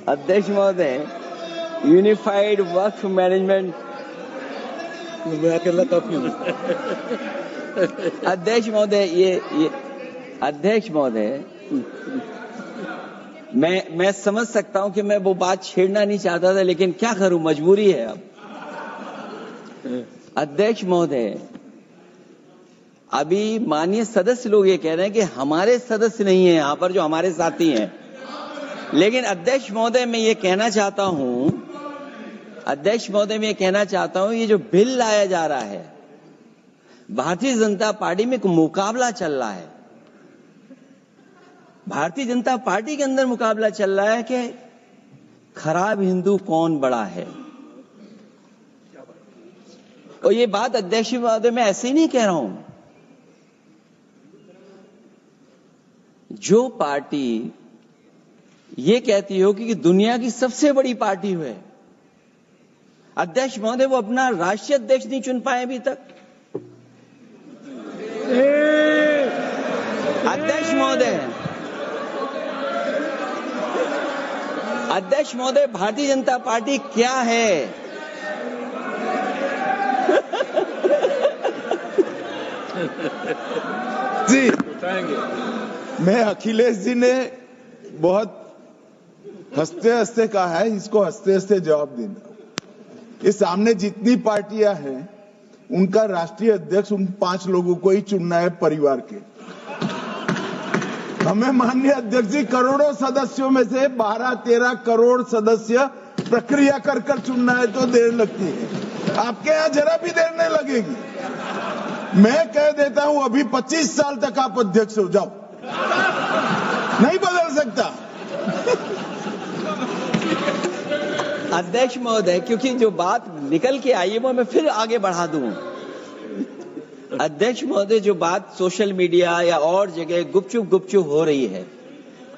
अध्यक्ष महोदय, यूनिफाइड वक्फ मैनेजमेंट। मैं अकेला काफी हूँ। अध्यक्ष महोदय, ये अध्यक्ष महोदय, मैं समझ सकता हूं कि मैं वो बात छेड़ना नहीं चाहता था, लेकिन क्या करूं, मजबूरी है अब। अध्यक्ष महोदय, अभी माननीय सदस्य लोग ये कह रहे हैं कि हमारे सदस्य नहीं है यहां पर जो हमारे साथी हैं, लेकिन अध्यक्ष महोदय मैं ये कहना चाहता हूं, अध्यक्ष महोदय मैं ये कहना चाहता हूं, ये जो बिल लाया जा रहा है, भारतीय जनता पार्टी में एक मुकाबला चल रहा है। भारतीय जनता पार्टी के अंदर मुकाबला चल रहा है कि खराब हिंदू कौन बड़ा है। और ये बात अध्यक्ष महोदय मैं ऐसे ही नहीं कह रहा हूं। जो पार्टी ये कहती हो कि दुनिया की सबसे बड़ी पार्टी है, अध्यक्ष महोदय वो अपना राष्ट्रीय अध्यक्ष नहीं चुन पाए अभी तक। अध्यक्ष महोदय, भारतीय जनता पार्टी क्या है? जी, मैं अखिलेश जी ने बहुत हंसते हंसते कहा है, इसको हंसते हंसते जवाब देना। इस सामने जितनी पार्टियां हैं उनका राष्ट्रीय अध्यक्ष उन 5 लोगों को ही चुनना है परिवार के। हमें माननीय अध्यक्ष जी करोड़ों सदस्यों में से 12-13 करोड़ सदस्य प्रक्रिया कर चुनना है तो देर लगती है। आपके यहाँ जरा भी देर नहीं लगेगी। मैं कह देता हूं अभी 25 साल तक आप अध्यक्ष हो जाओ, नहीं बदल सकता। अध्यक्ष महोदय, क्योंकि जो बात निकल के आई है वो मैं फिर आगे बढ़ा दूं। अध्यक्ष महोदय, जो बात सोशल मीडिया या और जगह गुपचुप हो रही है,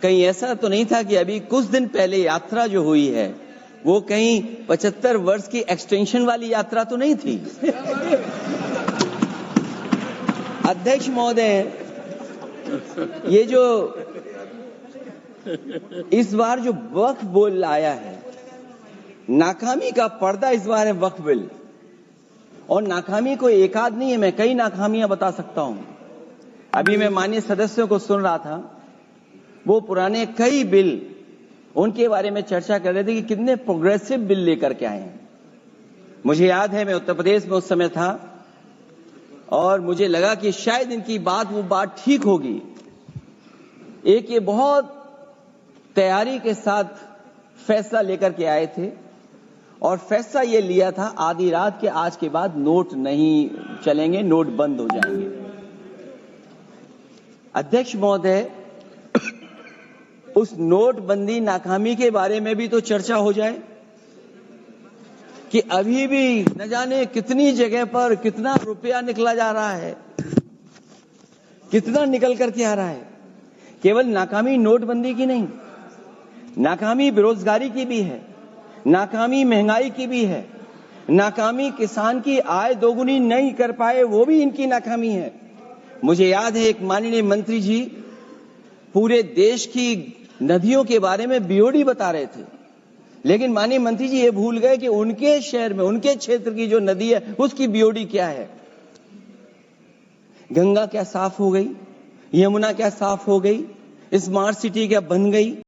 कहीं ऐसा तो नहीं था कि अभी कुछ दिन पहले यात्रा जो हुई है वो कहीं 75 वर्ष की एक्सटेंशन वाली यात्रा तो नहीं थी। अध्यक्ष महोदय, ये जो इस बार जो वक्फ बिल आया है, नाकामी का पर्दा इस बार है वक्फ बिल। और नाकामी कोई एक आध नहीं है, मैं कई नाकामियां बता सकता हूं। अभी मैं माननीय सदस्यों को सुन रहा था, वो पुराने कई बिल उनके बारे में चर्चा कर रहे थे कि कितने प्रोग्रेसिव बिल लेकर के आए हैं। मुझे याद है मैं उत्तर प्रदेश में उस समय था और मुझे लगा कि शायद इनकी वो बात ठीक होगी। एक ये बहुत तैयारी के साथ फैसला लेकर के आए थे और फैसला ये लिया था आधी रात के आज के बाद नोट नहीं चलेंगे, नोट बंद हो जाएंगे। अध्यक्ष महोदय, उस नोटबंदी नाकामी के बारे में भी तो चर्चा हो जाए कि अभी भी न जाने कितनी जगह पर कितना रुपया निकला जा रहा है, कितना निकल करके आ रहा है। केवल नाकामी नोटबंदी की नहीं, नाकामी बेरोजगारी की भी है, नाकामी महंगाई की भी है, नाकामी किसान की आय दोगुनी नहीं कर पाए वो भी इनकी नाकामी है। मुझे याद है एक माननीय मंत्री जी पूरे देश की नदियों के बारे में बीओडी बता रहे थे, लेकिन माननीय मंत्री जी ये भूल गए कि उनके शहर में, उनके क्षेत्र की जो नदी है उसकी बीओडी क्या है। गंगा क्या साफ हो गई, यमुना क्या साफ हो गई, स्मार्ट सिटी क्या बन गई,